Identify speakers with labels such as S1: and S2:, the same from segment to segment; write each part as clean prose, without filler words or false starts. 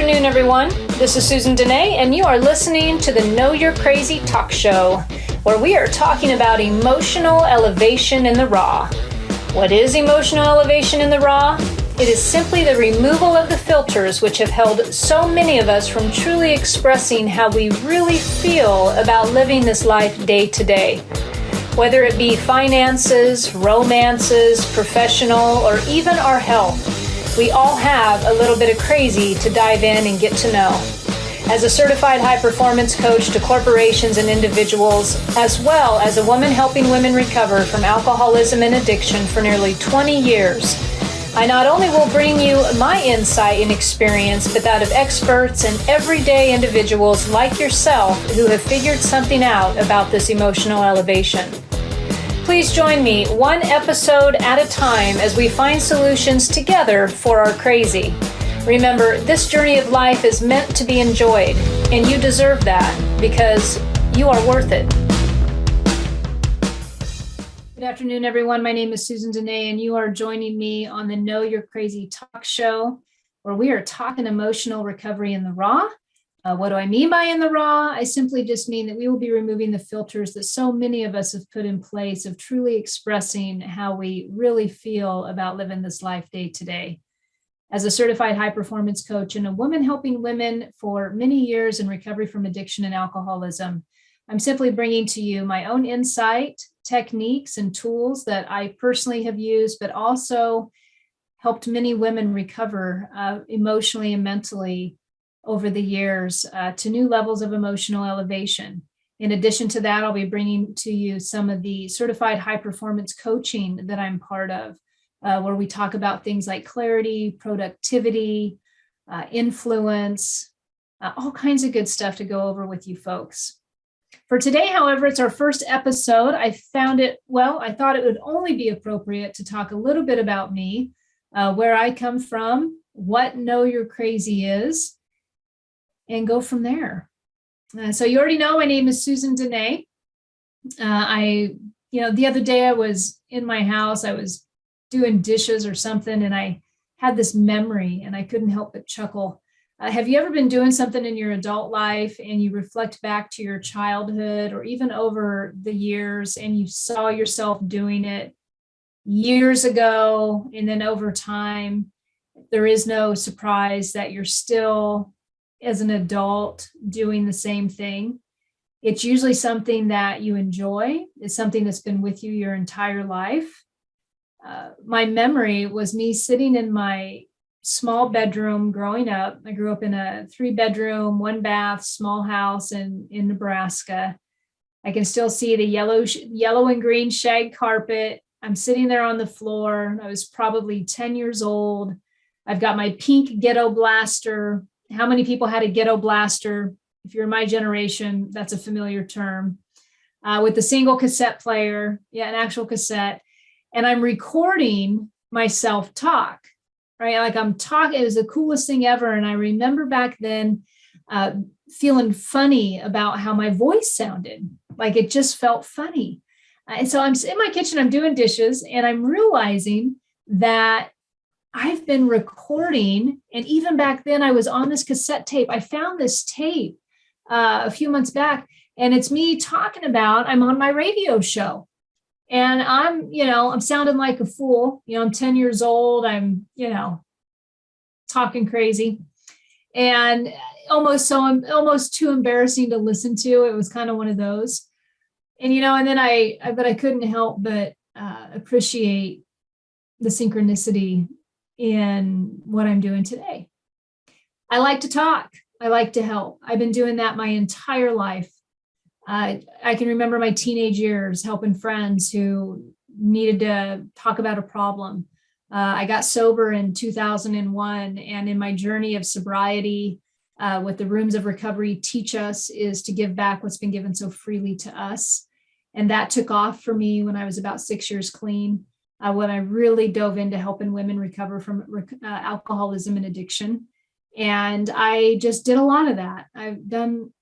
S1: afternoon, everyone. This is Susan Denee, and you are listening to the Know You're Crazy talk show, where we are talking about emotional elevation in the raw. What is emotional elevation in the raw? It is simply the removal of the filters which have held so many of us from truly expressing how we really feel about living this life day to day. Whether it be finances, romances, professional, or even our health, we all have a little bit of crazy to dive in and get to know. As a certified high-performance coach to corporations and individuals, as well as a woman helping women recover from alcoholism and addiction for nearly 20 years, I not only will bring you my insight and experience, but that of experts and everyday individuals like yourself who have figured something out about this emotional elevation. Please join me one episode at a time as we find solutions together for our crazy. Remember, this journey of life is meant to be enjoyed, and you deserve that because you are worth it. Good afternoon, everyone. My name is Susan Denee, and you are joining me on the Know You're Crazy talk show, where we are talking emotional recovery in the raw. What do I mean by in the raw? I simply just mean that we will be removing the filters that so many of us have put in place of truly expressing how we really feel about living this life day to day. As a certified high-performance coach and a woman helping women for many years in recovery from addiction and alcoholism, I'm simply bringing to you my own insight, techniques, and tools that I personally have used, but also helped many women recover emotionally and mentally over the years to new levels of emotional elevation. In addition to that, I'll be bringing to you some of the certified high-performance coaching that I'm part of, where we talk about things like clarity, productivity, influence, all kinds of good stuff to go over with you folks. For today, however, it's our first episode. I thought it would only be appropriate to talk a little bit about me, where I come from, what Know You're Crazy is, and go from there. So you already know my name is Susan Denee. The other day I was in my house, I was doing dishes or something, and I had this memory and I couldn't help but chuckle. Have you ever been doing something in your adult life and you reflect back to your childhood or even over the years and you saw yourself doing it years ago, and then over time, there is no surprise that you're still, as an adult, doing the same thing? It's usually something that you enjoy. It's something that's been with you your entire life. My memory was me sitting in my small bedroom growing up. I grew up in a 3-bedroom, 1-bath, small house in Nebraska. I can still see the yellow and green shag carpet. I'm sitting there on the floor. I was probably 10 years old. I've got my pink ghetto blaster. How many people had a ghetto blaster? If you're my generation, that's a familiar term. With the single cassette player, an actual cassette. And I'm recording myself talk, right? Like I'm talking, it was the coolest thing ever. And I remember back then feeling funny about how my voice sounded. Like it just felt funny. And so I'm in my kitchen, I'm doing dishes, and I'm realizing that I've been recording, and even back then I was on this cassette tape. I found this tape a few months back, and it's me talking about, I'm on my radio show, and I'm sounding like a fool. I'm 10 years old. I'm, talking crazy, and almost too embarrassing to listen to. It was kind of one of those, and then I couldn't help but appreciate the synchronicity in what I'm doing today. I like to talk. I like to help. I've been doing that my entire life. I can remember my teenage years helping friends who needed to talk about a problem. I got sober in 2001, and in my journey of sobriety, what the rooms of recovery teach us is to give back what's been given so freely to us. And that took off for me when I was about 6 years clean. When I really dove into helping women recover from alcoholism and addiction. And I just did a lot of that. I've done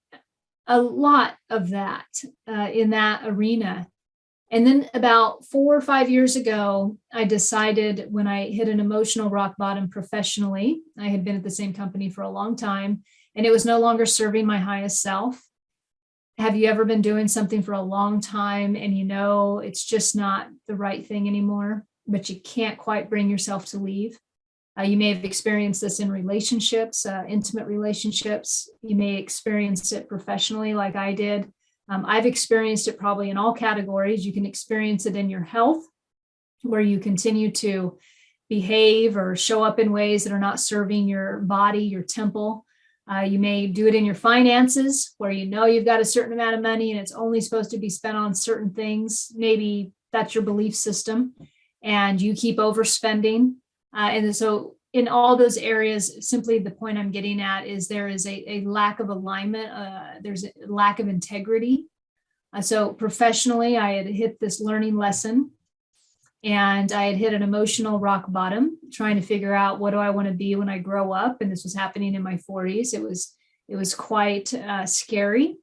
S1: a lot of that in that arena. And then about 4 or 5 years ago, I decided, when I hit an emotional rock bottom professionally, I had been at the same company for a long time, and it was no longer serving my highest self. Have you ever been doing something for a long time and it's just not the right thing anymore, but you can't quite bring yourself to leave? You may have experienced this in relationships, intimate relationships. You may experience it professionally like I did. I've experienced it probably in all categories. You can experience it in your health, where you continue to behave or show up in ways that are not serving your body, your temple. You may do it in your finances, where you've got a certain amount of money and it's only supposed to be spent on certain things. Maybe that's your belief system and you keep overspending. And so in all those areas, simply the point I'm getting at is there is a lack of alignment. There's a lack of integrity. So professionally, I had hit this learning lesson, and I had hit an emotional rock bottom, trying to figure out, what do I want to be when I grow up? And this was happening in my 40s. It was quite scary,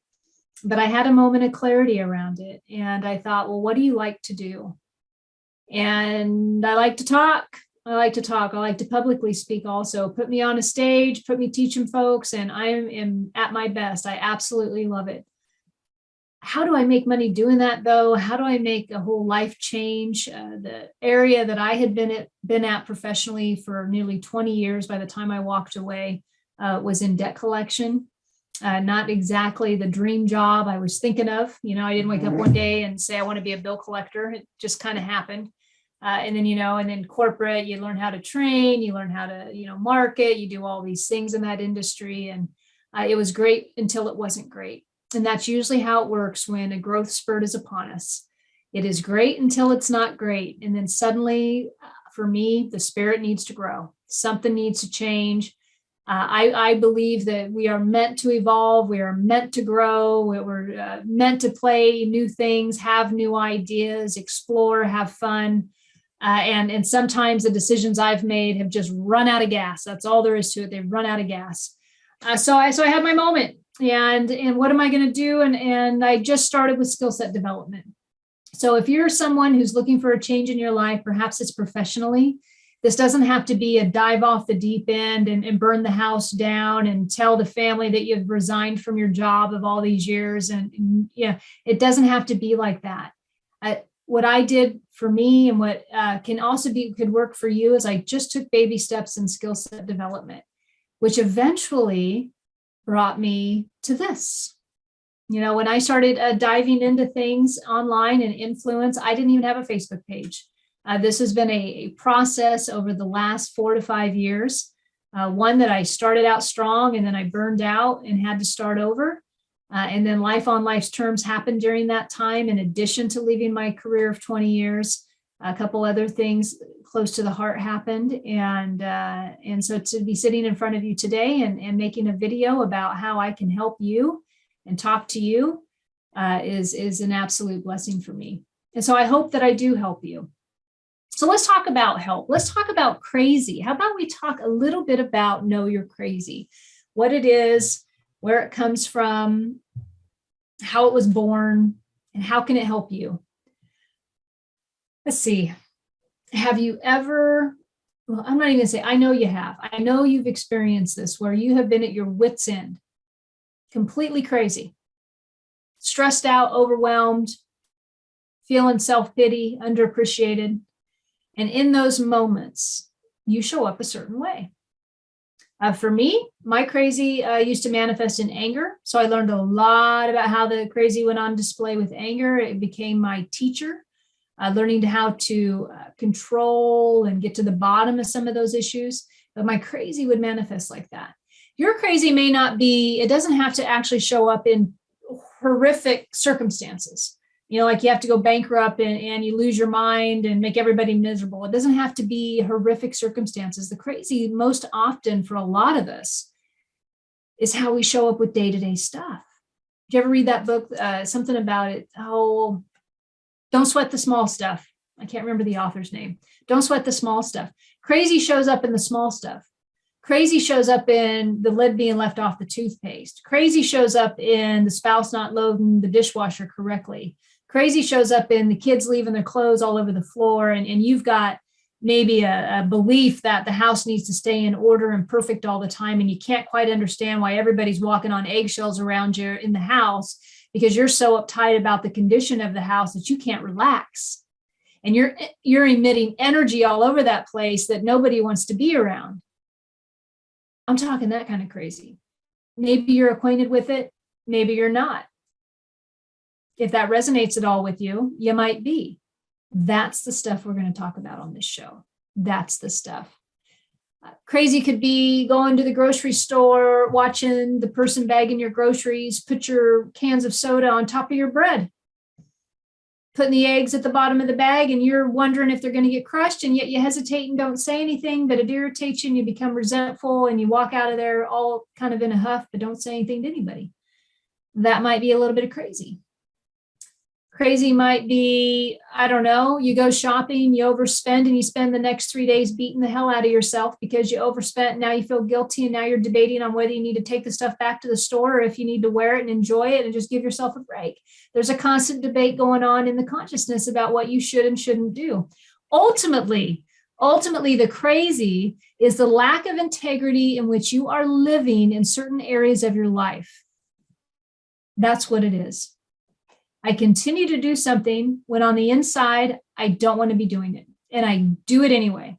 S1: but I had a moment of clarity around it. And I thought, well, what do you like to do? And I like to talk. I like to publicly speak also. Put me on a stage, put me teaching folks, and I am at my best. I absolutely love it. How do I make money doing that, though? How do I make a whole life change? The area that I had been at professionally for nearly 20 years by the time I walked away was in debt collection. Not exactly the dream job I was thinking of. I didn't wake up one day and say, I want to be a bill collector. It just kind of happened. And then corporate, you learn how to train, you learn how to, market, you do all these things in that industry. And it was great until it wasn't great. And that's usually how it works when a growth spurt is upon us. It is great until it's not great. And then suddenly, for me, the spirit needs to grow. Something needs to change. I believe that we are meant to evolve. We are meant to grow. We're meant to play new things, have new ideas, explore, have fun. And sometimes the decisions I've made have just run out of gas. That's all there is to it. They've run out of gas. So I had my moment. And what am I going to do? And I just started with skill set development. So if you're someone who's looking for a change in your life, perhaps it's professionally. This doesn't have to be a dive off the deep end and burn the house down and tell the family that you've resigned from your job of all these years. And it doesn't have to be like that. What I did for me, and what could work for you, is I just took baby steps in skill set development, which eventually brought me to this. When I started diving into things online and influence, I didn't even have a Facebook page. This has been a process over the last 4 to 5 years. One that I started out strong and then I burned out and had to start over. And then life on life's terms happened during that time, in addition to leaving my career of 20 years. A couple other things close to the heart happened. And so to be sitting in front of you today and making a video about how I can help you and talk to you is an absolute blessing for me. And so I hope that I do help you. So let's talk about help. Let's talk about crazy. How about we talk a little bit about Know You're Crazy, what it is, where it comes from, how it was born, and how can it help you? Let's see. Have you ever, well, I'm not even going to say, I know you have. I know you've experienced this, where you have been at your wit's end, completely crazy, stressed out, overwhelmed, feeling self-pity, underappreciated. And in those moments, you show up a certain way. For me, my crazy used to manifest in anger. So I learned a lot about how the crazy went on display with anger. It became my teacher, learning how to control and get to the bottom of some of those issues. But my crazy would manifest like that. Your crazy may not be, it doesn't have to actually show up in horrific circumstances. Like you have to go bankrupt and you lose your mind and make everybody miserable. It doesn't have to be horrific circumstances. The crazy, most often for a lot of us, is how we show up with day-to-day stuff. Did you ever read that book, something about it? Oh, Don't Sweat the Small Stuff. I can't remember the author's name. Don't sweat the small stuff. Crazy shows up in the small stuff. Crazy shows up in the lid being left off the toothpaste. Crazy shows up in the spouse not loading the dishwasher correctly. Crazy shows up in the kids leaving their clothes all over the floor, and you've got maybe a belief that the house needs to stay in order and perfect all the time, and you can't quite understand why everybody's walking on eggshells around you in the house because you're so uptight about the condition of the house that you can't relax. And you're emitting energy all over that place that nobody wants to be around. I'm talking that kind of crazy. Maybe you're acquainted with it, maybe you're not. If that resonates at all with you, you might be. That's the stuff we're going to talk about on this show. That's the stuff. Crazy could be going to the grocery store, watching the person bagging your groceries, put your cans of soda on top of your bread, putting the eggs at the bottom of the bag, and you're wondering if they're going to get crushed, and yet you hesitate and don't say anything, but it irritates you and you become resentful and you walk out of there all kind of in a huff, but don't say anything to anybody. That might be a little bit of crazy. Crazy might be, I don't know, you go shopping, you overspend, and you spend the next 3 days beating the hell out of yourself because you overspent. Now you feel guilty, and now you're debating on whether you need to take the stuff back to the store or if you need to wear it and enjoy it and just give yourself a break. There's a constant debate going on in the consciousness about what you should and shouldn't do. Ultimately, the crazy is the lack of integrity in which you are living in certain areas of your life. That's what it is. I continue to do something when on the inside, I don't want to be doing it. And I do it anyway.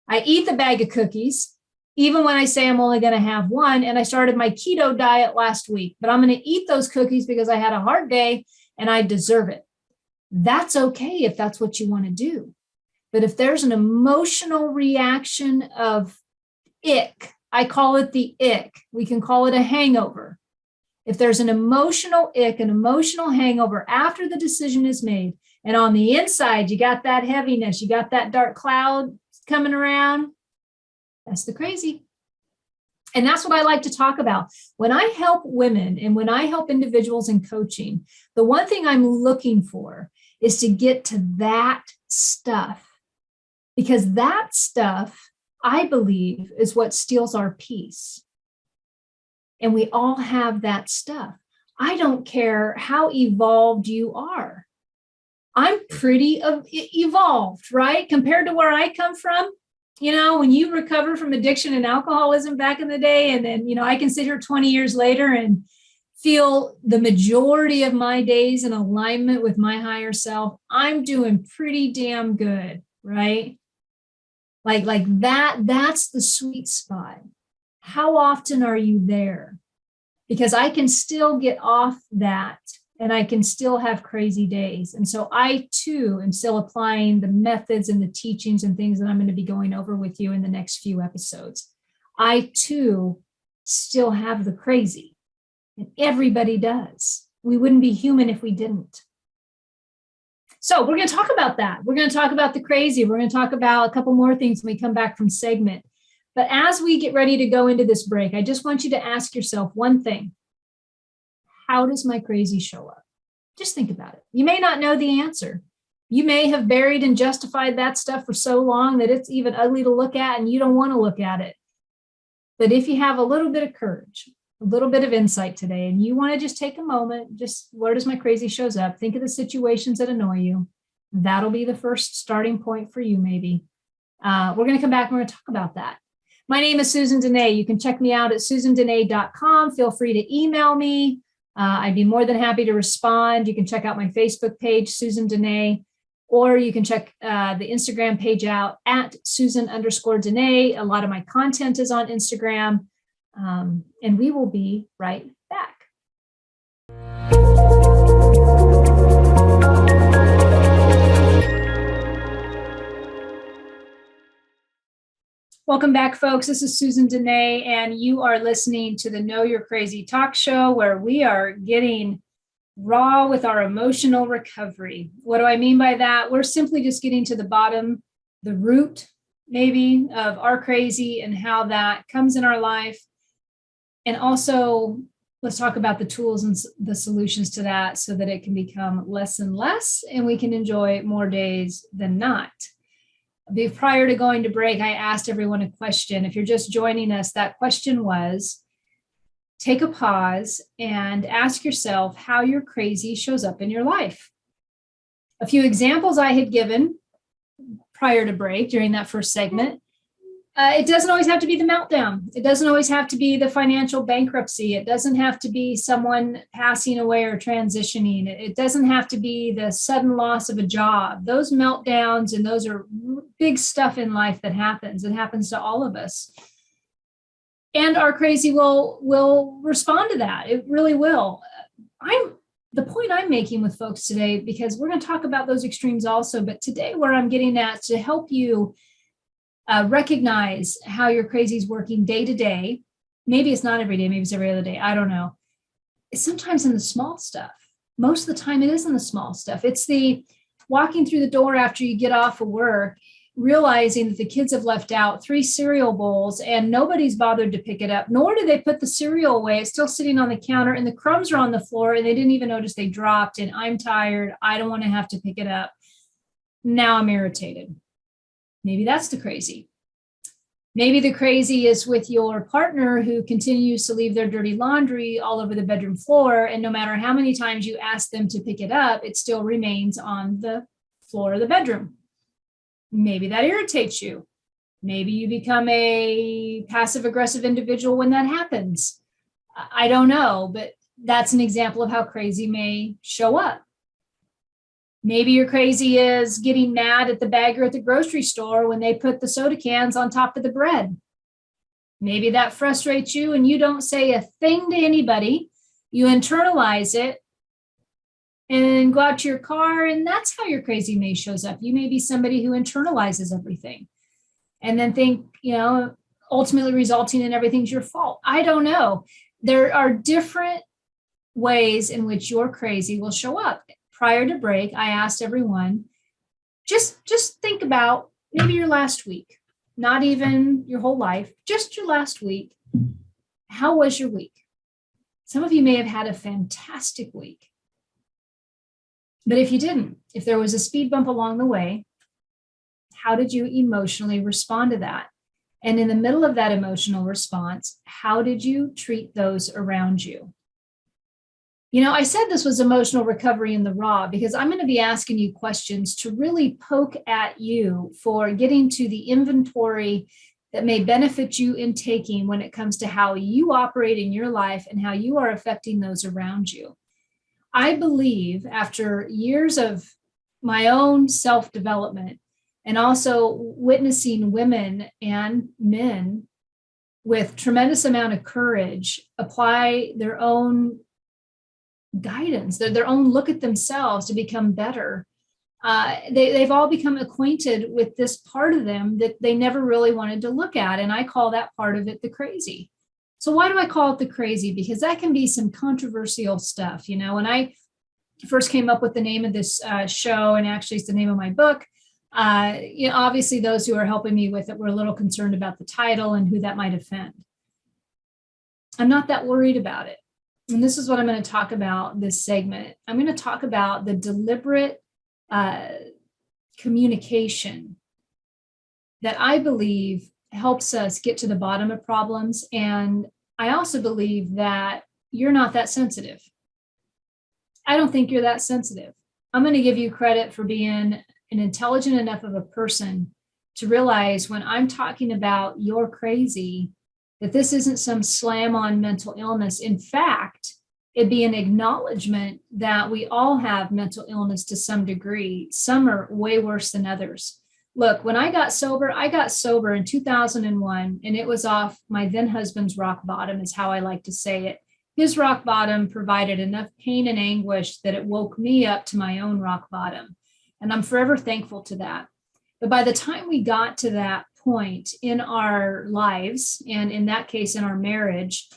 S1: I eat the bag of cookies, even when I say I'm only going to have one. And I started my keto diet last week, but I'm going to eat those cookies because I had a hard day and I deserve it. That's okay if that's what you want to do. But if there's an emotional reaction of ick, I call it the ick. We can call it a hangover. If there's an emotional ick, an emotional hangover after the decision is made, and on the inside, you got that heaviness, you got that dark cloud coming around, that's the crazy. And that's what I like to talk about. When I help women and when I help individuals in coaching, the one thing I'm looking for is to get to that stuff. Because that stuff, I believe, is what steals our peace. And we all have that stuff. I don't care how evolved you are. I'm pretty evolved, right? Compared to where I come from. You know, when you recover from addiction and alcoholism back in the day, and then, I can sit here 20 years later and feel the majority of my days in alignment with my higher self, I'm doing pretty damn good, right? Like that's the sweet spot. How often are you there? Because I can still get off that and I can still have crazy days. And so I too am still applying the methods and the teachings and things that I'm going to be going over with you in the next few episodes. I too still have the crazy, and everybody does. We wouldn't be human if we didn't. So we're going to talk about that. We're going to talk about the crazy. We're going to talk about a couple more things when we come back from segment. But as we get ready to go into this break, I just want you to ask yourself one thing. How does my crazy show up? Just think about it. You may not know the answer. You may have buried and justified that stuff for so long that it's even ugly to look at and you don't want to look at it. But if you have a little bit of courage, a little bit of insight today, and you want to just take a moment, just where does my crazy shows up? Think of the situations that annoy you. That'll be the first starting point for you, maybe. We're going to come back and we're going to talk about that. My name is Susan Denee. You can check me out at susandenee.com. Feel free to email me. I'd be more than happy to respond. You can check out my Facebook page, Susan Denee, or you can check the Instagram page out at Susan_Denee. A lot of my content is on Instagram, and we will be right back. Welcome back, folks. This is Susan Denee, and you are listening to the Know You're Crazy talk show, where we are getting raw with our emotional recovery. What do I mean by that? We're simply just getting to the bottom, the root, maybe, of our crazy and how that comes in our life. And also, let's talk about the tools and the solutions to that so that it can become less and less, and we can enjoy more days than not. Prior to going to break, I asked everyone a question. If you're just joining us, that question was, take a pause and ask yourself how your crazy shows up in your life. A few examples I had given prior to break during that first segment. It doesn't always have to be the meltdown. It doesn't always have to be the financial bankruptcy. It doesn't have to be someone passing away or transitioning. It doesn't have to be the sudden loss of a job. Those meltdowns, and those are big stuff in life that happens. It happens to all of us. And our crazy will respond to that. It really will. The point I'm making with folks today, because we're going to talk about those extremes also, but today where I'm getting at to help you recognize how your crazy is working day to day. Maybe it's not every day, maybe it's every other day. I don't know. It's sometimes in the small stuff. Most of the time it is in the small stuff. It's the walking through the door after you get off of work, realizing that the kids have left out 3 cereal bowls and nobody's bothered to pick it up, nor do they put the cereal away. It's still sitting on the counter and the crumbs are on the floor and they didn't even notice they dropped, and I'm tired. I don't want to have to pick it up. Now I'm irritated. Maybe that's the crazy. Maybe the crazy is with your partner who continues to leave their dirty laundry all over the bedroom floor. And no matter how many times you ask them to pick it up, it still remains on the floor of the bedroom. Maybe that irritates you. Maybe you become a passive aggressive individual when that happens. I don't know, but that's an example of how crazy may show up. Maybe your crazy is getting mad at the bagger at the grocery store when they put the soda cans on top of the bread. Maybe that frustrates you and you don't say a thing to anybody. You internalize it and go out to your car, and that's how your crazy may shows up. You may be somebody who internalizes everything and then think, ultimately resulting in everything's your fault. I don't know. There are different ways in which your crazy will show up. Prior to break, I asked everyone, just think about maybe your last week, not even your whole life, just your last week. How was your week? Some of you may have had a fantastic week. But if you didn't, if there was a speed bump along the way, how did you emotionally respond to that? And in the middle of that emotional response, how did you treat those around you? I said this was emotional recovery in the raw because I'm going to be asking you questions to really poke at you for getting to the inventory that may benefit you in taking when it comes to how you operate in your life and how you are affecting those around you. I believe after years of my own self-development and also witnessing women and men with tremendous amount of courage apply their own guidance, their own look at themselves to become better. They've all become acquainted with this part of them that they never really wanted to look at. And I call that part of it the crazy. So why do I call it the crazy? Because that can be some controversial stuff. When I first came up with the name of this show, and actually it's the name of my book, obviously those who are helping me with it were a little concerned about the title and who that might offend. I'm not that worried about it. And this is what I'm going to talk about this segment. I'm going to talk about the deliberate communication that I believe helps us get to the bottom of problems. And I also believe that you're not that sensitive. I don't think you're that sensitive. I'm going to give you credit for being an intelligent enough of a person to realize when I'm talking about you're crazy, that this isn't some slam on mental illness. In fact, it'd be an acknowledgement that we all have mental illness to some degree. Some are way worse than others. Look, when I got sober in 2001, and it was off my then husband's rock bottom, is how I like to say it. His rock bottom provided enough pain and anguish that it woke me up to my own rock bottom. And I'm forever thankful to that. But by the time we got to that point in our lives, and in that case, in our marriage,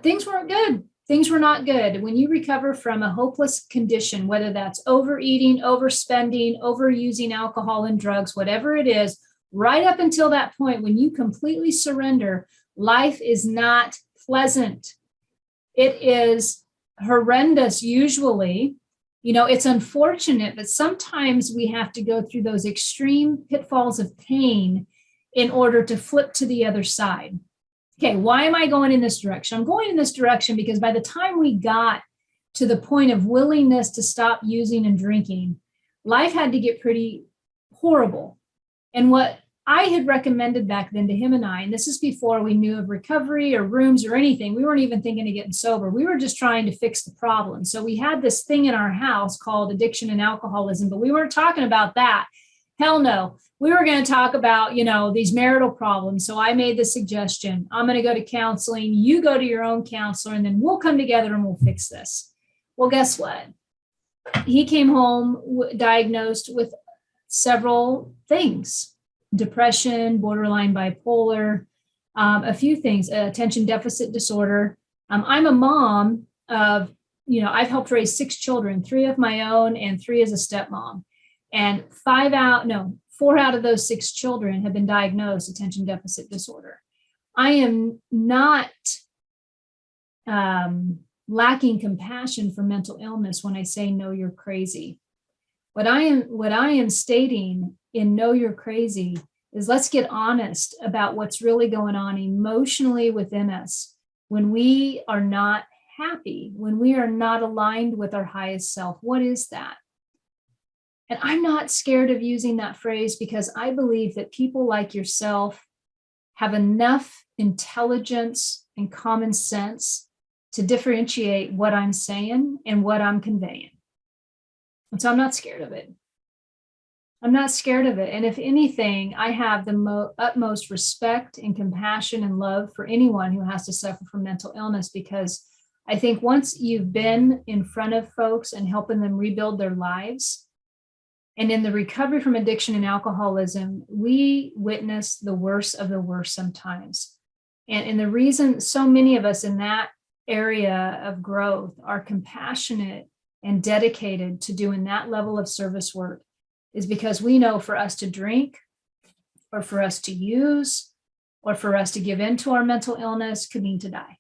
S1: things weren't good. Things were not good. When you recover from a hopeless condition, whether that's overeating, overspending, overusing alcohol and drugs, whatever it is, right up until that point, when you completely surrender, life is not pleasant. It is horrendous usually. It's unfortunate, but sometimes we have to go through those extreme pitfalls of pain in order to flip to the other side. okay, why am I going in this direction? I'm going in this direction because by the time we got to the point of willingness to stop using and drinking, life had to get pretty horrible. And what I had recommended back then to him and I, and this is before we knew of recovery or rooms or anything, we weren't even thinking of getting sober. We were just trying to fix the problem. So we had this thing in our house called addiction and alcoholism, but we weren't talking about that. Hell no. We were going to talk about, these marital problems. So I made the suggestion, I'm going to go to counseling. You go to your own counselor, and then we'll come together and we'll fix this. Well, guess what? He came home diagnosed with several things: depression, borderline bipolar, a few things, attention deficit disorder. I'm a mom of, I've helped raise 6 children, 3 of my own and 3 as a stepmom. And 4 out of those 6 children have been diagnosed attention deficit disorder. I am not lacking compassion for mental illness when I say, no, you're crazy. What I am stating in Know You're Crazy is, let's get honest about what's really going on emotionally within us when we are not happy, when we are not aligned with our highest self. What is that? And I'm not scared of using that phrase because I believe that people like yourself have enough intelligence and common sense to differentiate what I'm saying and what I'm conveying. And so I'm not scared of it. I'm not scared of it. And if anything, I have the utmost respect and compassion and love for anyone who has to suffer from mental illness, because I think once you've been in front of folks and helping them rebuild their lives, and in the recovery from addiction and alcoholism, we witness the worst of the worst sometimes. And the reason so many of us in that area of growth are compassionate and dedicated to doing that level of service work is because we know for us to drink or for us to use or for us to give in to our mental illness could mean to die.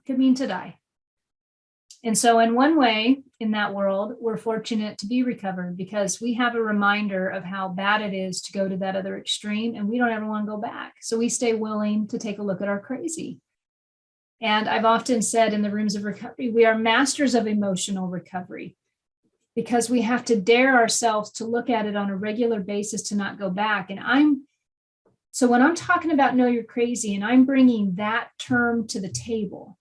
S1: Could mean to die. And so in one way, in that world, we're fortunate to be recovered because we have a reminder of how bad it is to go to that other extreme, and we don't ever want to go back. So we stay willing to take a look at our crazy. And I've often said in the rooms of recovery, we are masters of emotional recovery because we have to dare ourselves to look at it on a regular basis to not go back. So when I'm talking about Know You're Crazy and I'm bringing that term to the table,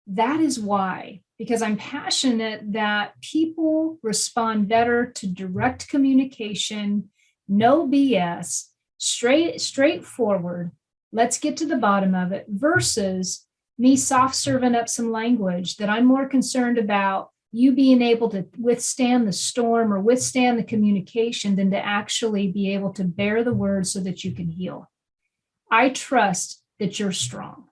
S1: that is why, because I'm passionate that people respond better to direct communication, no BS, straightforward. Let's get to the bottom of it versus me soft serving up some language that I'm more concerned about you being able to withstand the storm or withstand the communication than to actually be able to bear the words so that you can heal. I trust that you're strong.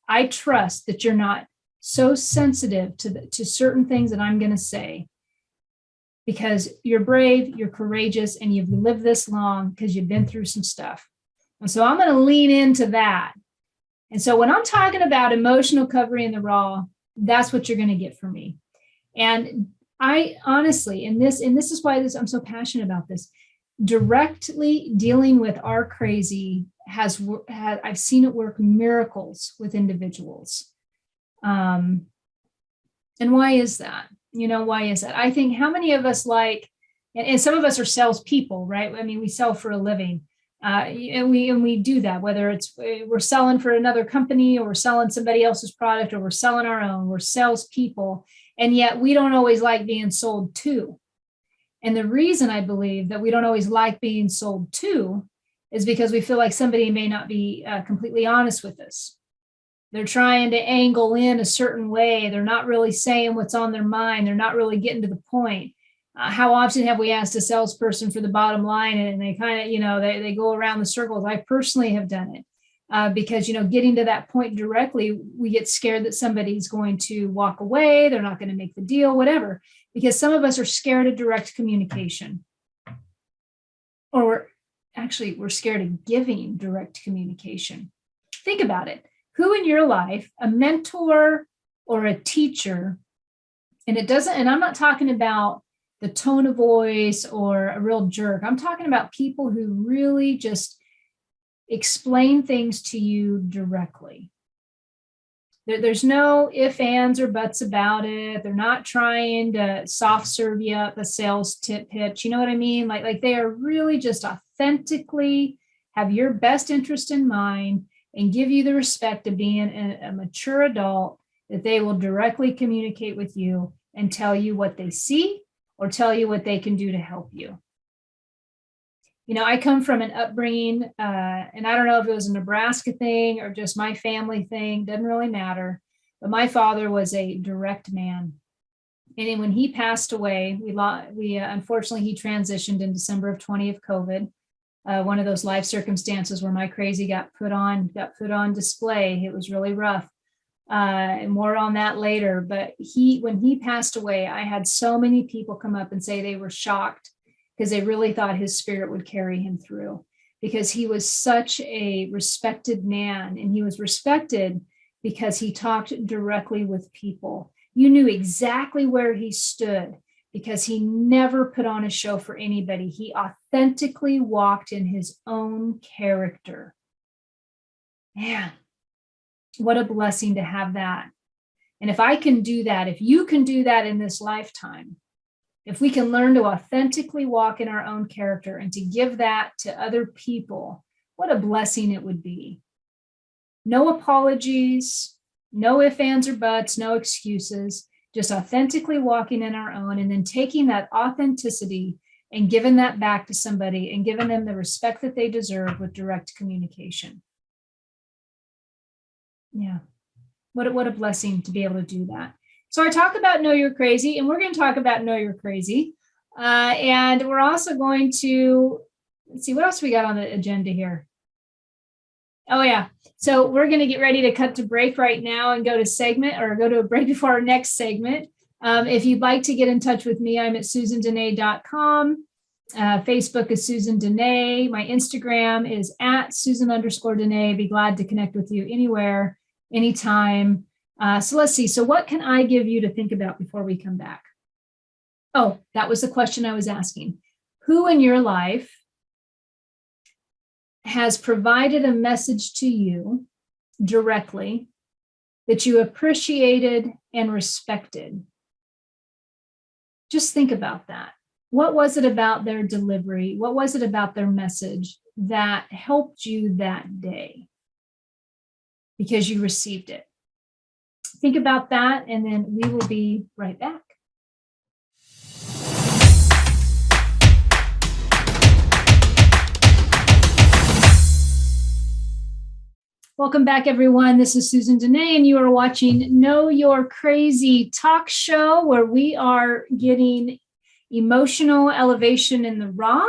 S1: I trust that you're not so sensitive to certain things that I'm going to say because you're brave, you're courageous, and you've lived this long because you've been through some stuff. And so I'm going to lean into that. And so when I'm talking about emotional recovery in the raw, that's what you're going to get from me. And I honestly, and this is why I'm so passionate about this, directly dealing with our crazy I've seen it work miracles with individuals. And why is that? Why is that? I think how many of us and some of us are salespeople, right? I mean, we sell for a living. And we do that, whether we're selling for another company or we're selling somebody else's product or we're selling our own, we're salespeople. And yet we don't always like being sold to. And the reason I believe that we don't always like being sold to is because we feel like somebody may not be completely honest with us. They're trying to angle in a certain way. They're not really saying what's on their mind. They're not really getting to the point. How often have we asked a salesperson for the bottom line and they kind of, they go around the circles? I personally have done it because, getting to that point directly, we get scared that somebody's going to walk away. They're not going to make the deal, whatever, because some of us are scared of direct communication, or we're scared of giving direct communication. Think about it. Who in your life, a mentor or a teacher, and I'm not talking about the tone of voice or a real jerk. I'm talking about people who really just explain things to you directly. There's no ifs, ands, or buts about it. They're not trying to soft serve you up a sales tip pitch. You know what I mean? Like they are really just authentically have your best interest in mind and give you the respect of being a mature adult, that they will directly communicate with you and tell you what they see or tell you what they can do to help you. You know, I come from an upbringing, and I don't know if it was a Nebraska thing or just my family thing, doesn't really matter. But my father was a direct man. And then when he passed away, we unfortunately, he transitioned in December of 20 of COVID. One of those life circumstances where my crazy got put on display. It was really rough. And more on that later. But when he passed away, I had so many people come up and say they were shocked because they really thought his spirit would carry him through, because he was such a respected man, and he was respected because he talked directly with people. You knew exactly where he stood because he never put on a show for anybody. He authentically walked in his own character. Man, what a blessing to have that. And if I can do that, if you can do that in this lifetime, if we can learn to authentically walk in our own character and to give that to other people, what a blessing it would be. No apologies, no ifs, ands, or buts, no excuses, just authentically walking in our own, and then taking that authenticity and giving that back to somebody and giving them the respect that they deserve with direct communication. Yeah. What a blessing to be able to do that. So I talk about Know You're Crazy, and we're going to talk about Know You're Crazy. And we're also going to, let's see, what else we got on the agenda here? Oh, yeah. So we're going to get ready to cut to break right now and go to a break before our next segment. If you'd like to get in touch with me, I'm at SusanDenee.com. Facebook is Susan Denee. My Instagram is at Susan_Denee. Be glad to connect with you anywhere, anytime. So let's see. So what can I give you to think about before we come back? Oh, that was the question I was asking. Who in your life has provided a message to you directly that you appreciated and respected? Just think about that. What was it about their delivery? What was it about their message that helped you that day because you received it? Think about that, and then we will be right back. Welcome back, everyone. This is Susan Denee, and you are watching Know You're Crazy talk show, where we are getting emotional elevation in the raw.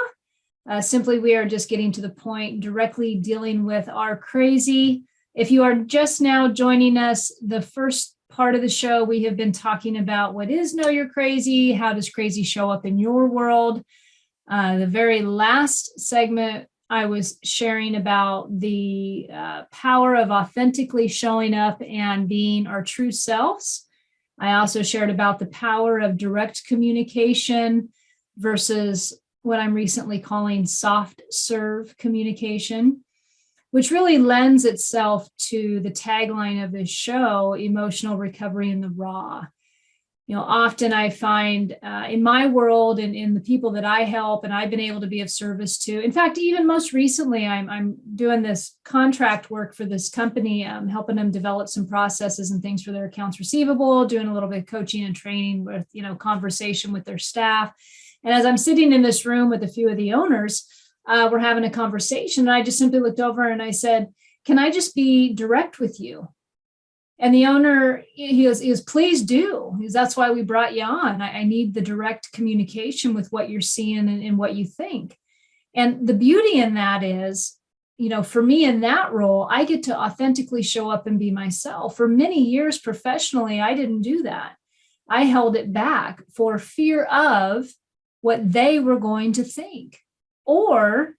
S1: Simply, we are just getting to the point, directly dealing with our crazy. If you are just now joining us, the first part of the show, we have been talking about what is Know You're Crazy, how does crazy show up in your world. The very last segment, I was sharing about the power of authentically showing up and being our true selves. I also shared about the power of direct communication versus what I'm recently calling soft serve communication, which really lends itself to the tagline of this show, emotional recovery in the raw. You know, often I find in my world and in the people that I help and I've been able to be of service to, in fact, even most recently, I'm doing this contract work for this company, helping them develop some processes and things for their accounts receivable, doing a little bit of coaching and training with, conversation with their staff. And as I'm sitting in this room with a few of the owners, we're having a conversation. And I just simply looked over and I said, can I just be direct with you? And the owner, he was, please do. He goes, that's why we brought you on. I need the direct communication with what you're seeing and what you think. And the beauty in that is, for me in that role, I get to authentically show up and be myself. For many years professionally, I didn't do that. I held it back for fear of what they were going to think. Or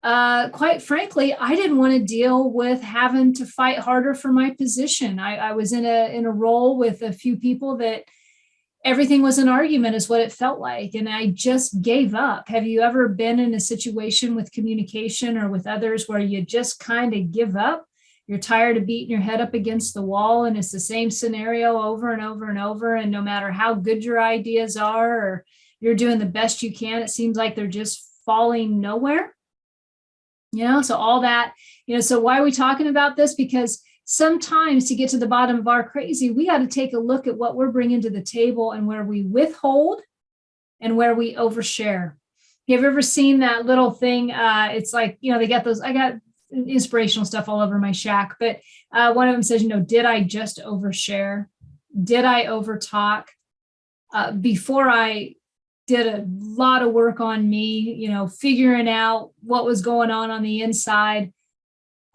S1: quite frankly, I didn't want to deal with having to fight harder for my position. I was in a role with a few people that everything was an argument is what it felt like. And I just gave up. Have you ever been in a situation with communication or with others where you just kind of give up? You're tired of beating your head up against the wall and it's the same scenario over and over and over. And no matter how good your ideas are, or you're doing the best you can, it seems like they're just falling nowhere. So all that, so why are we talking about this? Because sometimes to get to the bottom of our crazy, we got to take a look at what we're bringing to the table and where we withhold and where we overshare. Have you ever seen that little thing? It's like, they got those, I got inspirational stuff all over my shack, but one of them says, did I just overshare? Did I overtalk? Before I did a lot of work on me, figuring out what was going on the inside.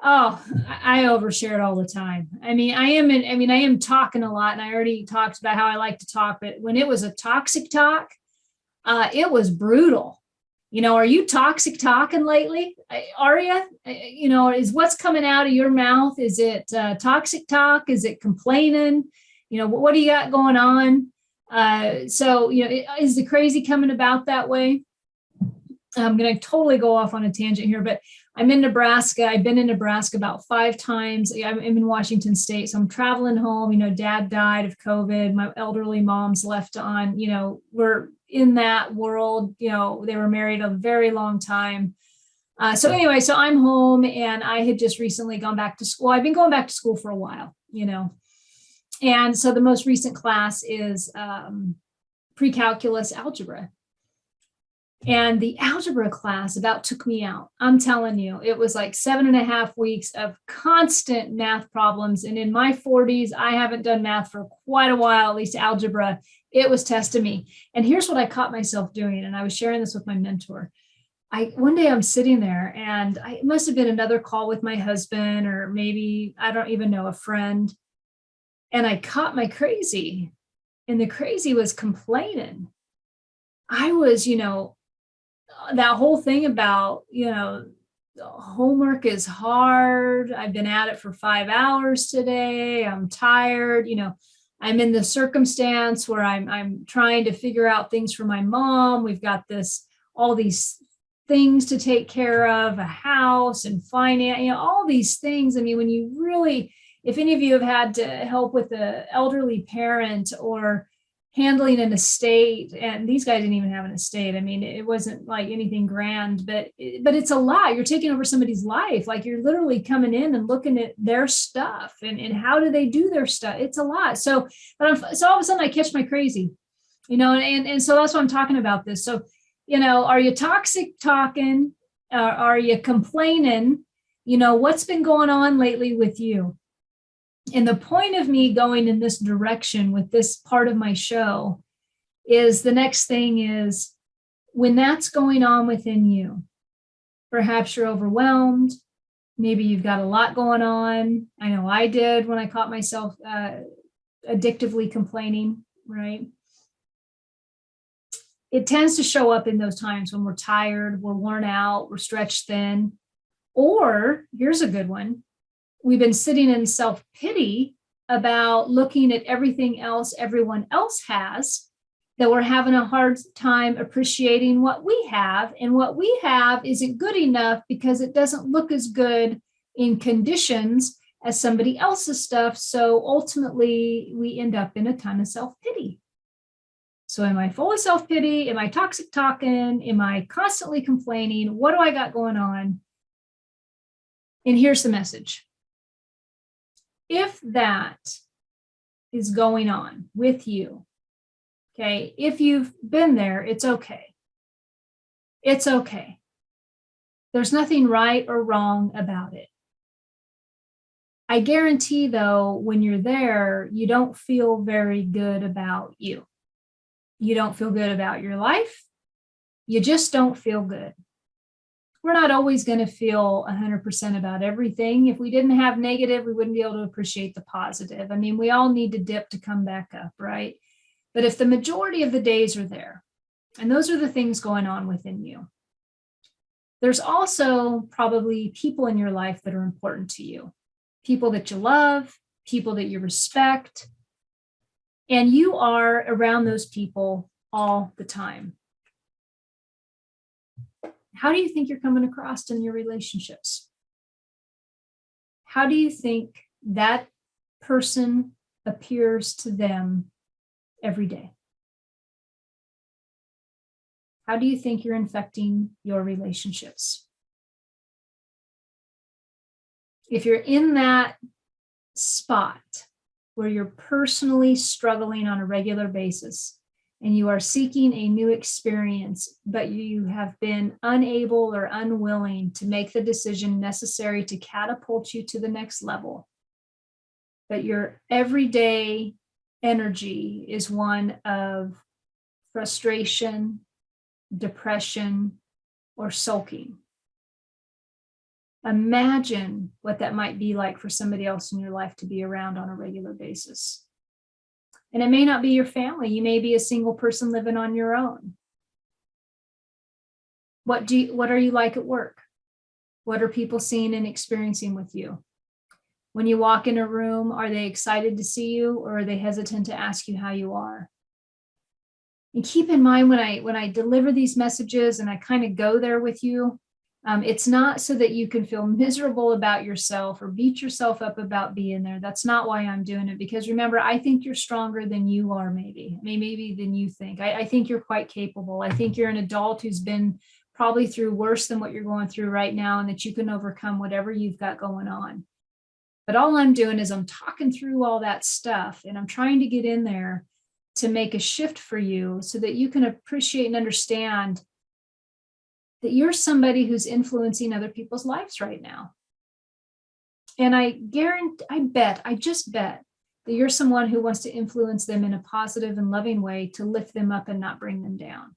S1: Oh, I overshared all the time. I am talking a lot, and I already talked about how I like to talk, but when it was a toxic talk, it was brutal. Are you toxic talking lately? Are you? Is what's coming out of your mouth? Is it toxic talk? Is it complaining? What do you got going on? So is the crazy coming about that way? I'm going to totally go off on a tangent here, but I'm in Nebraska. I've been in Nebraska about 5 times. I'm in Washington State. So I'm traveling home. Dad died of COVID. My elderly mom's left on, we're in that world. They were married a very long time. So I'm home, and I had just recently gone back to school. I've been going back to school for a while, And so the most recent class is pre-calculus algebra. And the algebra class about took me out. I'm telling you, it was like 7.5 weeks of constant math problems. And in my 40s, I haven't done math for quite a while, at least algebra. It was testing me. And here's what I caught myself doing. And I was sharing this with my mentor. One day I'm sitting there, and it must have been another call with my husband, or maybe, I don't even know, a friend. And I caught my crazy, and the crazy was complaining. I was, that whole thing about, homework is hard. I've been at it for 5 hours today. I'm tired. I'm in the circumstance where I'm trying to figure out things for my mom. We've got all these things to take care of, a house and finance, all these things. When you really, if any of you have had to help with an elderly parent or handling an estate, and these guys didn't even have an estate. It wasn't like anything grand, but it's a lot. You're taking over somebody's life. Like, you're literally coming in and looking at their stuff and how do they do their stuff. It's a lot. So all of a sudden I catch my crazy, and so that's why I'm talking about this. So, are you toxic talking? Are you complaining? What's been going on lately with you? And the point of me going in this direction with this part of my show is the next thing is, when that's going on within you, perhaps you're overwhelmed. Maybe you've got a lot going on. I know I did when I caught myself addictively complaining, right? It tends to show up in those times when we're tired, we're worn out, we're stretched thin. Or here's a good one. We've been sitting in self-pity about looking at everything else everyone else has, that we're having a hard time appreciating what we have. And what we have isn't good enough because it doesn't look as good in conditions as somebody else's stuff. So ultimately, we end up in a ton of self-pity. So am I full of self-pity? Am I toxic talking? Am I constantly complaining? What do I got going on? And here's the message. If that is going on with you, okay, if you've been there, it's okay. It's okay. There's nothing right or wrong about it. I guarantee, though, when you're there, you don't feel very good about you. You don't feel good about your life. You just don't feel good. We're not always going to feel 100% about everything. If we didn't have negative, we wouldn't be able to appreciate the positive. We all need to dip to come back up, right? But if the majority of the days are there, and those are the things going on within you, there's also probably people in your life that are important to you, people that you love, people that you respect. and you are around those people all the time. How do you think you're coming across in your relationships? How do you think that person appears to them every day? How do you think you're infecting your relationships? If you're in that spot where you're personally struggling on a regular basis and you are seeking a new experience, but you have been unable or unwilling to make the decision necessary to catapult you to the next level, but your everyday energy is one of frustration, depression, or sulking. Imagine what that might be like for somebody else in your life to be around on a regular basis. And it may not be your family. You may be a single person living on your own. What are you like at work? What are people seeing and experiencing with you? When you walk in a room, are they excited to see you, or are they hesitant to ask you how you are? And keep in mind when I deliver these messages and I kind of go there with you, it's not so that you can feel miserable about yourself or beat yourself up about being there. That's not why I'm doing it. Because remember, I think you're stronger than you are, maybe than you think. I think you're quite capable. I think you're an adult who's been probably through worse than what you're going through right now, and that you can overcome whatever you've got going on. But all I'm doing is I'm talking through all that stuff, and I'm trying to get in there to make a shift for you so that you can appreciate and understand that you're somebody who's influencing other people's lives right now. And I just bet that you're someone who wants to influence them in a positive and loving way to lift them up and not bring them down.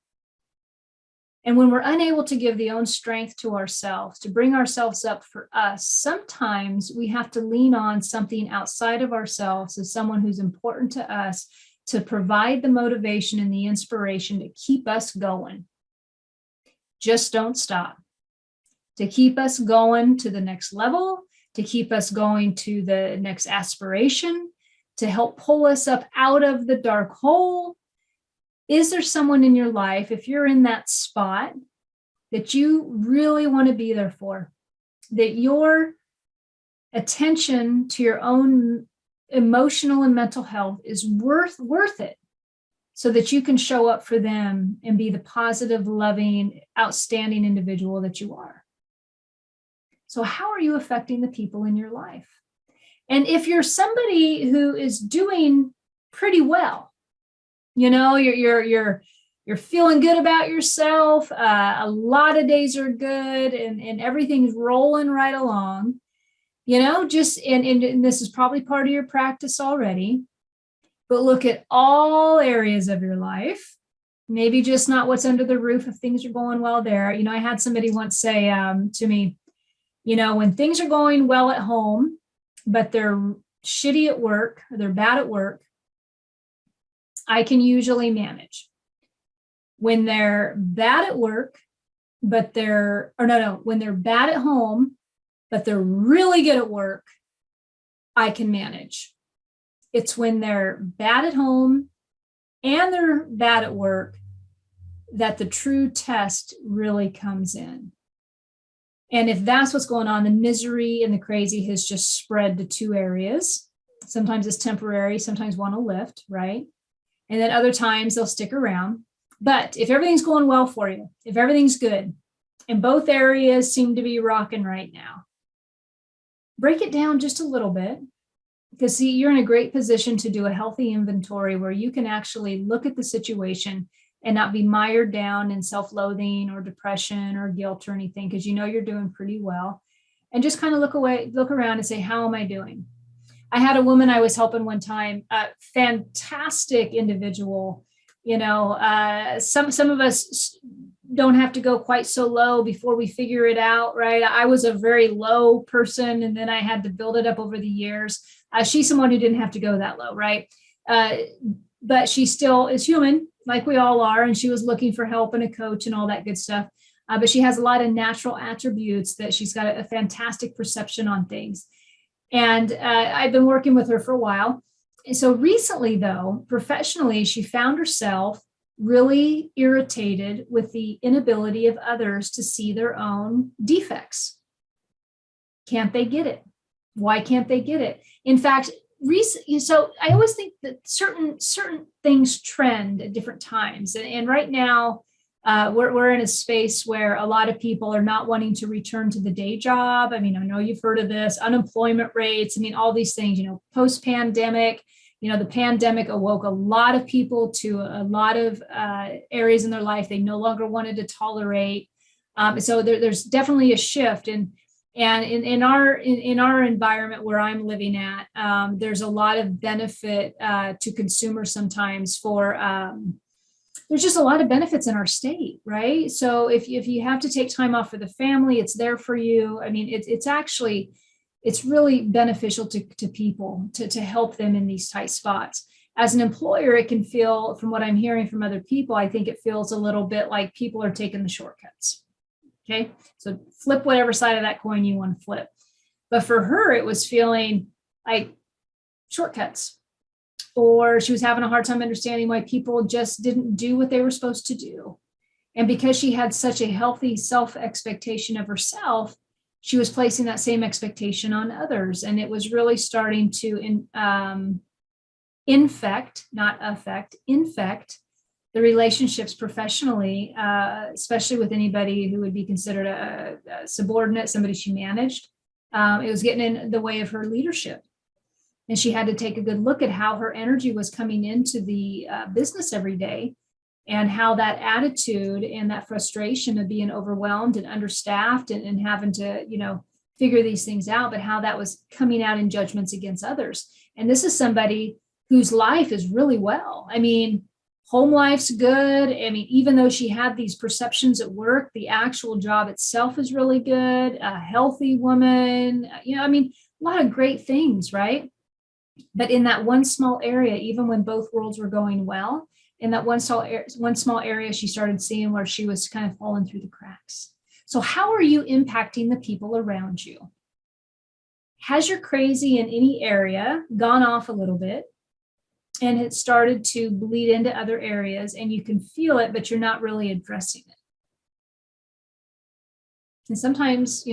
S1: And when we're unable to give the own strength to ourselves, to bring ourselves up for us, sometimes we have to lean on something outside of ourselves as someone who's important to us to provide the motivation and the inspiration to keep us going. Just don't stop. To keep us going to the next level, to keep us going to the next aspiration, to help pull us up out of the dark hole. Is there someone in your life, if you're in that spot, that you really want to be there for? That your attention to your own emotional and mental health is worth it, so that you can show up for them and be the positive, loving, outstanding individual that you are. So how are you affecting the people in your life? And if you're somebody who is doing pretty well, you're feeling good about yourself, a lot of days are good, and everything's rolling right along, and this is probably part of your practice already. But look at all areas of your life, maybe just not what's under the roof if things are going well there. I had somebody once say to me, when things are going well at home, but they're shitty at work, or they're bad at work, I can usually manage. When they're bad at work, when they're bad at home, but they're really good at work, I can manage. It's when they're bad at home and they're bad at work that the true test really comes in. And if that's what's going on, the misery and the crazy has just spread to two areas. Sometimes it's temporary, sometimes one will lift, right? And then other times they'll stick around. But if everything's going well for you, if everything's good, and both areas seem to be rocking right now, break it down just a little bit. Because see, you're in a great position to do a healthy inventory where you can actually look at the situation and not be mired down in self-loathing or depression or guilt or anything, because you're doing pretty well. And just kind of look around and say, how am I doing? I had a woman I was helping one time, a fantastic individual. Some of us don't have to go quite so low before we figure it out, right? I was a very low person, and then I had to build it up over the years. She's someone who didn't have to go that low, right? But she still is human, like we all are, and she was looking for help and a coach and all that good stuff. But she has a lot of natural attributes that she's got a fantastic perception on things. And I've been working with her for a while. And so recently, though, professionally, she found herself really irritated with the inability of others to see their own defects. Can't they get it? Why can't they get it? In fact, so I always think that certain things trend at different times, and right now we're in a space where a lot of people are not wanting to return to the day job. I mean, I know you've heard of this, unemployment rates. I mean, all these things. Post pandemic. The pandemic awoke a lot of people to a lot of areas in their life they no longer wanted to tolerate. So there's definitely a shift, and in our environment where I'm living at, there's a lot of benefit to consumers sometimes for. There's just a lot of benefits in our state, right? So if you have to take time off for the family, it's there for you. I mean, it's really beneficial to people to help them in these tight spots. As an employer, it can feel, from what I'm hearing from other people, I think it feels a little bit like people are taking the shortcuts. Okay, so flip whatever side of that coin you want to flip. But for her, it was feeling like shortcuts, or she was having a hard time understanding why people just didn't do what they were supposed to do. And because she had such a healthy self-expectation of herself, she was placing that same expectation on others. And it was really starting to infect, not affect, infect the relationships professionally, especially with anybody who would be considered a subordinate, somebody she managed. It was getting in the way of her leadership. And she had to take a good look at how her energy was coming into the business every day, and how that attitude and that frustration of being overwhelmed and understaffed and having to, figure these things out, but how that was coming out in judgments against others. And this is somebody whose life is really well. I mean, home life's good. I mean, even though she had these perceptions at work, the actual job itself is really good. A healthy woman, a lot of great things, right? But in that one small area, even when both worlds were going well, in that one small area, she started seeing where she was kind of falling through the cracks. So how are you impacting the people around you? Has your crazy in any area gone off a little bit, and it started to bleed into other areas, and you can feel it, but you're not really addressing it? And sometimes,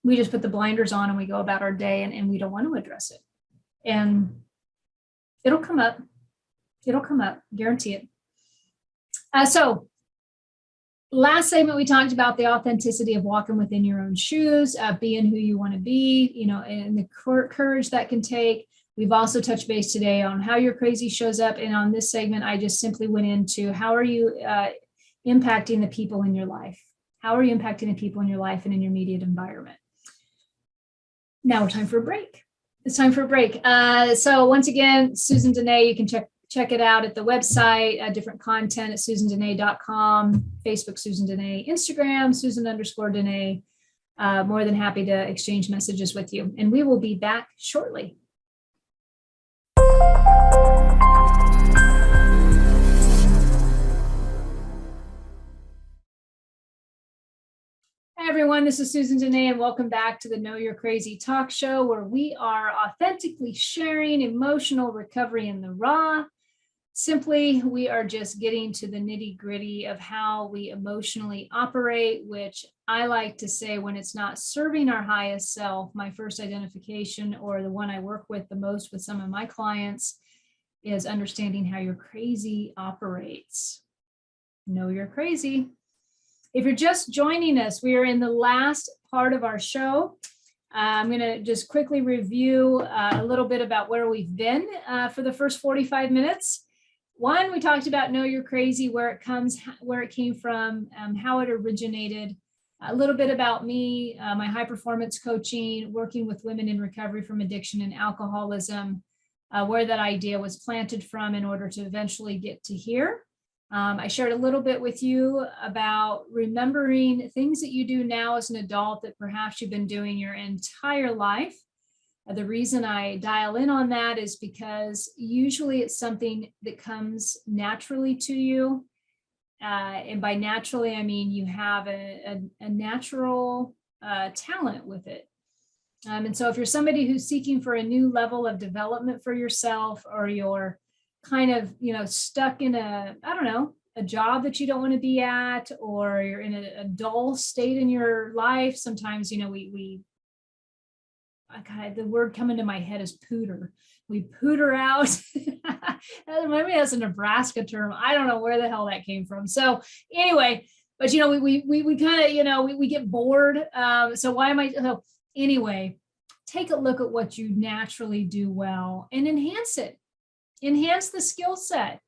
S1: we just put the blinders on and we go about our day, and we don't want to address it. And it'll come up. Guarantee it. So last segment, we talked about the authenticity of walking within your own shoes, being who you want to be, and the courage that can take. We've also touched base today on how your crazy shows up. And on this segment, I just simply went into how are you impacting the people in your life? How are you impacting the people in your life and in your immediate environment? Now time for a break. It's time for a break. So once again, Susan Denee, you can check it out at the website, different content at susandenee.com, Facebook, Susan Denee, Instagram, Susan_Denee. More than happy to exchange messages with you. And we will be back shortly. Hi, everyone. This is Susan Denee, and welcome back to the Know You're Crazy talk show, where we are authentically sharing emotional recovery in the raw. Simply, we are just getting to the nitty gritty of how we emotionally operate, which I like to say, when it's not serving our highest self, my first identification, or the one I work with the most with some of my clients, is understanding how your crazy operates. Know you're crazy. If you're just joining us, we are in the last part of our show. I'm going to just quickly review a little bit about where we've been for the first 45 minutes. One, we talked about Know You're Crazy, where it came from, how it originated, a little bit about me, my high performance coaching, working with women in recovery from addiction and alcoholism, where that idea was planted from in order to eventually get to here. I shared a little bit with you about remembering things that you do now as an adult that perhaps you've been doing your entire life. The reason I dial in on that is because usually it's something that comes naturally to you. And by naturally, I mean you have a natural talent with it. And so if you're somebody who's seeking for a new level of development for yourself, or you're kind of, stuck in I don't know, a job that you don't want to be at, or you're in a dull state in your life. Sometimes, the word coming to my head is pooter. We pooter out. Maybe that's a Nebraska term. I don't know where the hell that came from. So anyway, but we kind of, we get bored. So why am I? So anyway, take a look at what you naturally do well and enhance it. Enhance the skill set.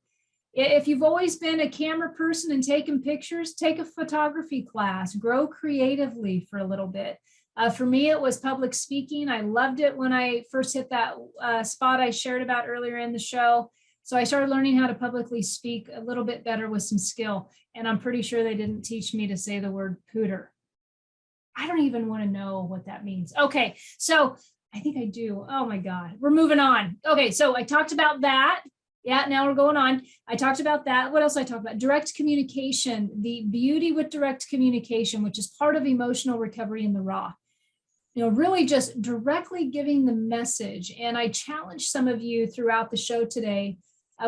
S1: If you've always been a camera person and taken pictures, take a photography class, grow creatively for a little bit. For me, it was public speaking. I loved it when I first hit that spot I shared about earlier in the show. So I started learning how to publicly speak a little bit better with some skill. And I'm pretty sure they didn't teach me to say the word pooter. I don't even want to know what that means. Okay, so I think I do. Oh my God, we're moving on. Okay, so I talked about that. Yeah, now we're going on. I talked about that. What else I talked about? Direct communication, the beauty with direct communication, which is part of emotional recovery in the raw. Really just directly giving the message. And I challenge some of you throughout the show today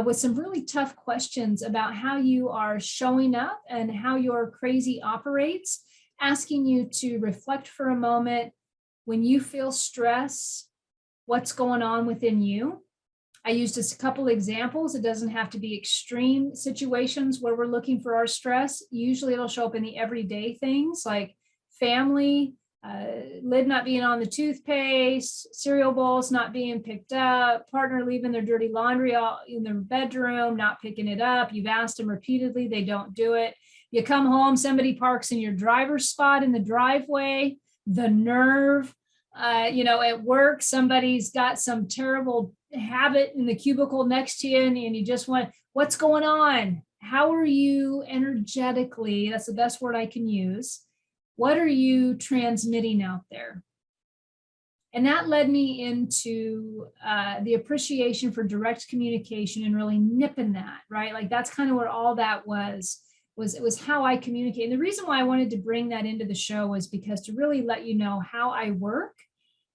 S1: with some really tough questions about how you are showing up and how your crazy operates, asking you to reflect for a moment. When you feel stress, what's going on within you? I used a couple examples. It doesn't have to be extreme situations where we're looking for our stress. Usually it'll show up in the everyday things like family, lid not being on the toothpaste, cereal bowls not being picked up, partner leaving their dirty laundry in their bedroom, not picking it up. You've asked them repeatedly, they don't do it. You come home, somebody parks in your driver's spot in the driveway, the nerve. At work, somebody's got some terrible habit in the cubicle next to you, and you just want, what's going on? How are you energetically? That's the best word I can use. What are you transmitting out there? And that led me into the appreciation for direct communication and really nipping that, right? Like that's kind of where all that was it was how I communicate. And the reason why I wanted to bring that into the show was because to really let you know how I work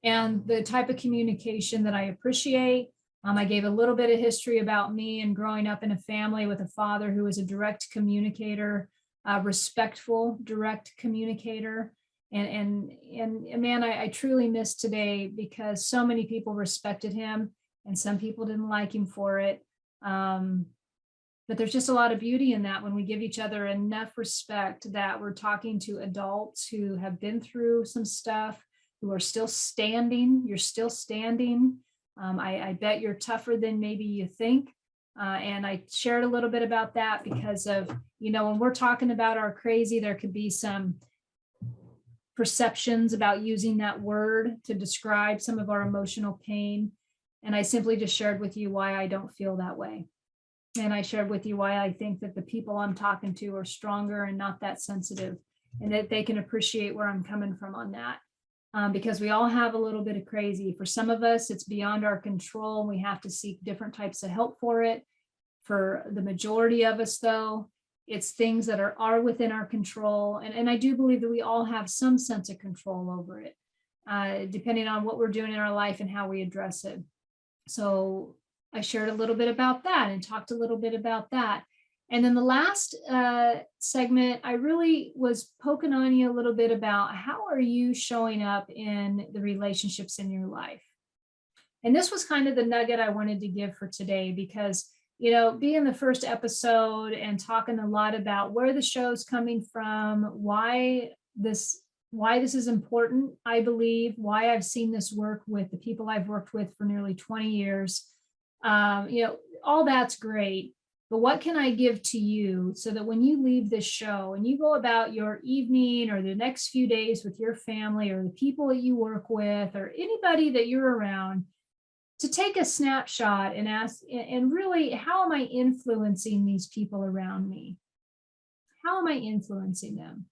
S1: and the type of communication that I appreciate. I gave a little bit of history about me and growing up in a family with a father who was a direct communicator, respectful, direct communicator. And man, I truly miss today because so many people respected him and some people didn't like him for it. But there's just a lot of beauty in that when we give each other enough respect that we're talking to adults who have been through some stuff, who are still standing. You're still standing. I bet you're tougher than maybe you think. And I shared a little bit about that because of, when we're talking about our crazy, there could be some perceptions about using that word to describe some of our emotional pain. And I simply just shared with you why I don't feel that way. And I shared with you why I think that the people I'm talking to are stronger and not that sensitive, and that they can appreciate where I'm coming from on that. Because we all have a little bit of crazy. For some of us, it's beyond our control, and we have to seek different types of help for it. For the majority of us, though, it's things that are within our control. And I do believe that we all have some sense of control over it, depending on what we're doing in our life and how we address it. So I shared a little bit about that and talked a little bit about that. And then the last segment, I really was poking on you a little bit about how are you showing up in the relationships in your life? And this was kind of the nugget I wanted to give for today because, being the first episode and talking a lot about where the show's coming from, why this is important, I believe, why I've seen this work with the people I've worked with for nearly 20 years. All that's great. But what can I give to you so that when you leave this show and you go about your evening or the next few days with your family or the people that you work with or anybody that you're around, to take a snapshot and ask, and really, how am I influencing these people around me? How am I influencing them?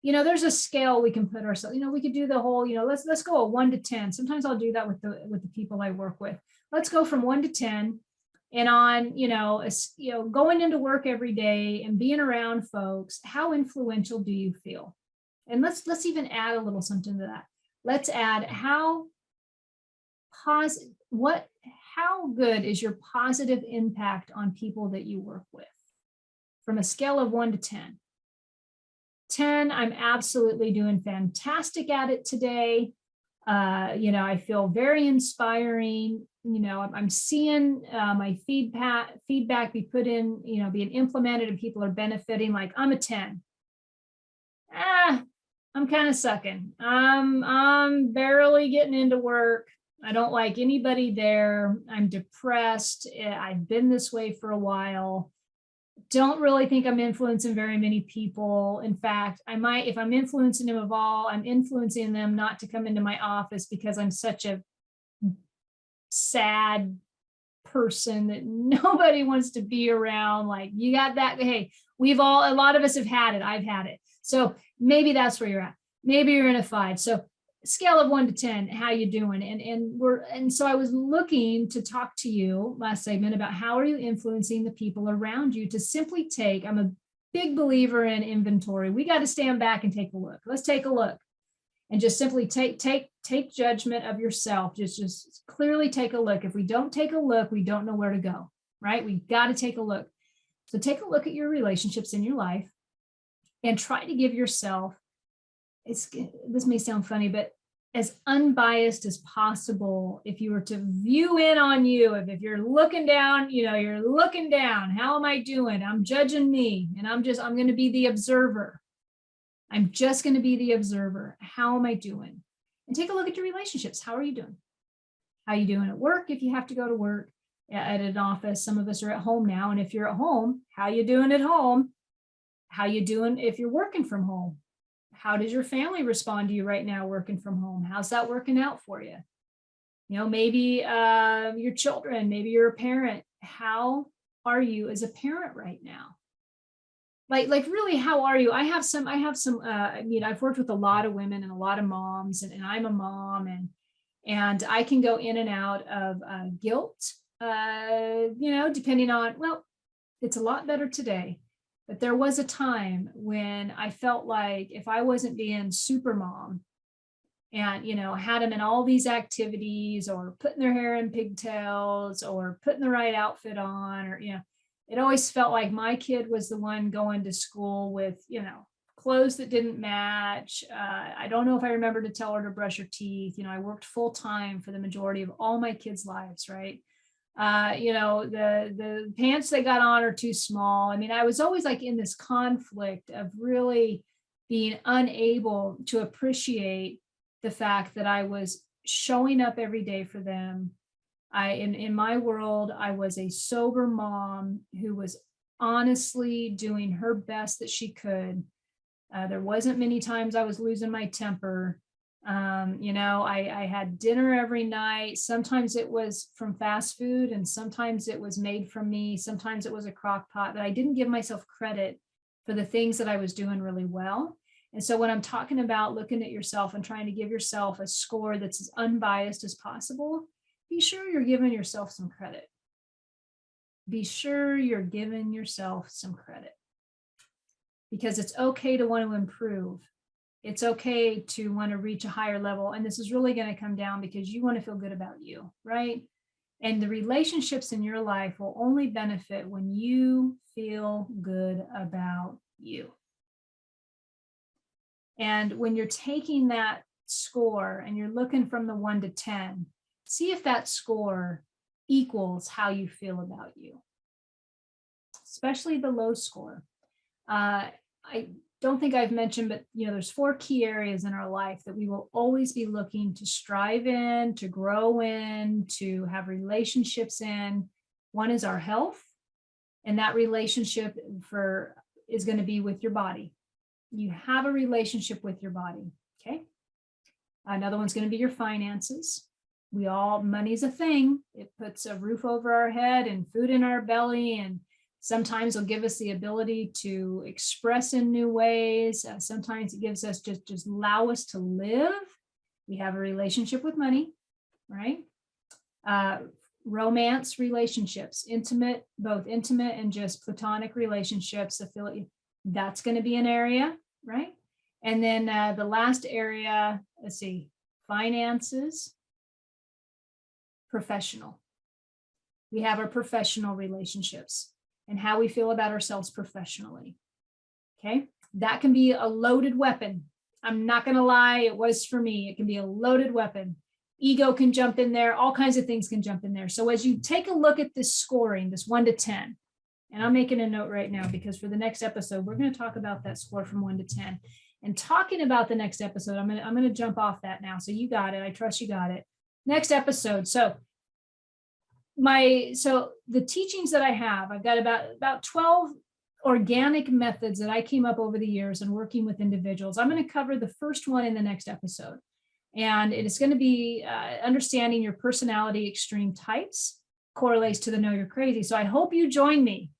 S1: There's a scale we can put ourselves, we could do the whole, let's go a 1 to 10. Sometimes I'll do that with the people I work with. Let's go from 1 to 10. And on, going into work every day and being around folks, how influential do you feel? And let's even add a little something to that. Let's add how good is your positive impact on people that you work with? From a scale of 1 to 10. 10, I'm absolutely doing fantastic at it today. I feel very inspiring. I'm seeing my feedback be put in, being implemented, and people are benefiting. Like, I'm a 10. I'm kind of sucking. I'm barely getting into work. I don't like anybody there. I'm depressed. I've been this way for a while. Don't really think I'm influencing very many people. In fact, I might, if I'm influencing them at all, I'm influencing them not to come into my office because I'm such a sad person that nobody wants to be around. Like, you got that. Hey, a lot of us have had it. I've had it. So maybe that's where you're at. Maybe you're in a 5. So scale of 1 to 10, how you doing? And so I was looking to talk to you last segment about how are you influencing the people around you to simply take, I'm a big believer in inventory. We got to stand back and take a look. Let's take a look and just simply take judgment of yourself. Just clearly take a look. If we don't take a look, we don't know where to go, right? We got to take a look. So take a look at your relationships in your life and try to give yourself, this may sound funny, but as unbiased as possible. If you were to view in on you, if you're looking down, you're looking down, how am I doing? I'm judging me, and I'm going to be the observer. I'm just going to be the observer. How am I doing? And take a look at your relationships. How are you doing? How are you doing at work? If you have to go to work, at an office, some of us are at home now. And if you're at home, how you doing at home? How you doing if you're working from home? How does your family respond to you right now working from home? How's that working out for you? Maybe your children, maybe you're a parent. How are you as a parent right now? Like really, how are you? I have some, I've worked with a lot of women and a lot of moms, and I'm a mom, and I can go in and out of guilt, depending on, well, it's a lot better today. But there was a time when I felt like if I wasn't being super mom and, had them in all these activities or putting their hair in pigtails or putting the right outfit on, or, it always felt like my kid was the one going to school with, clothes that didn't match. I don't know if I remember to tell her to brush her teeth. I worked full time for the majority of all my kids' lives, right? The pants they got on are too small. I mean, I was always like in this conflict of really being unable to appreciate the fact that I was showing up every day for them. In my world, I was a sober mom who was honestly doing her best that she could. There wasn't many times I was losing my temper. I had dinner every night. Sometimes it was from fast food, and sometimes it was made from me. Sometimes it was a crock pot, but I didn't give myself credit for the things that I was doing really well. And so when I'm talking about looking at yourself and trying to give yourself a score that's as unbiased as possible, be sure you're giving yourself some credit. Be sure you're giving yourself some credit, because it's okay to want to improve. It's okay to want to reach a higher level. And this is really going to come down because you want to feel good about you, right? And the relationships in your life will only benefit when you feel good about you. And when you're taking that score and you're looking from the 1 to 10, see if that score equals how you feel about you, especially the low score. I don't think I've mentioned, but there's 4 key areas in our life that we will always be looking to strive in, to grow in, to have relationships in. One is our health, and that relationship is going to be with your body. You have a relationship with your body, okay? Another one's going to be your finances. Money's a thing. It puts a roof over our head and food in our belly, and sometimes it'll give us the ability to express in new ways. Sometimes it gives us just allow us to live. We have a relationship with money, right? Romance relationships, both intimate and just platonic relationships, that's going to be an area, right? And then the last area, let's see, finances, professional. We have our professional relationships and how we feel about ourselves professionally. Okay. That can be a loaded weapon. I'm not going to lie. It was for me. It can be a loaded weapon. Ego can jump in there. All kinds of things can jump in there. So as you take a look at this scoring, this 1 to 10, and I'm making a note right now because for the next episode, we're going to talk about that score from 1 to 10. And talking about the next episode, I'm going to jump off that now. So you got it. I trust you got it. Next episode. So the teachings that I have, I've got about 12 organic methods that I came up over the years and working with individuals. I'm going to cover the first one in the next episode. And it is going to be understanding your personality extreme types correlates to the Know You're Crazy. So I hope you join me.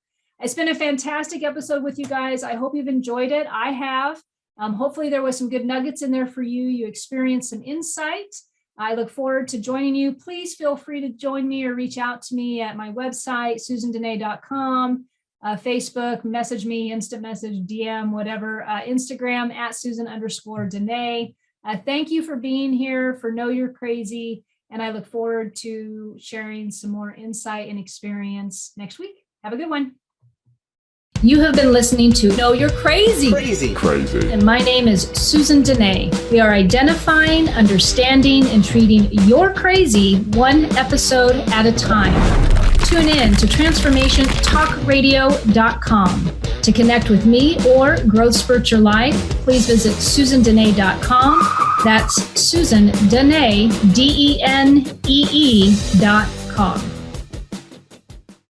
S1: It's been a fantastic episode with you guys. I hope you've enjoyed it. I have. Hopefully there was some good nuggets in there for you. You experienced some insight. I look forward to joining you. Please feel free to join me or reach out to me at my website, susandenee.com, Facebook, message me, instant message, DM, whatever, Instagram at Susan_Denee. Thank you for being here for Know You're Crazy. And I look forward to sharing some more insight and experience next week. Have a good one. You have been listening to Know You're Crazy.
S2: Crazy.
S1: And my name is Susan Denee. We are identifying, understanding, and treating your crazy one episode at a time. Tune in to transformationtalkradio.com. To connect with me or Growth Spurt Your Life, please visit susandenee.com. That's Susan Denee, DENEE.com.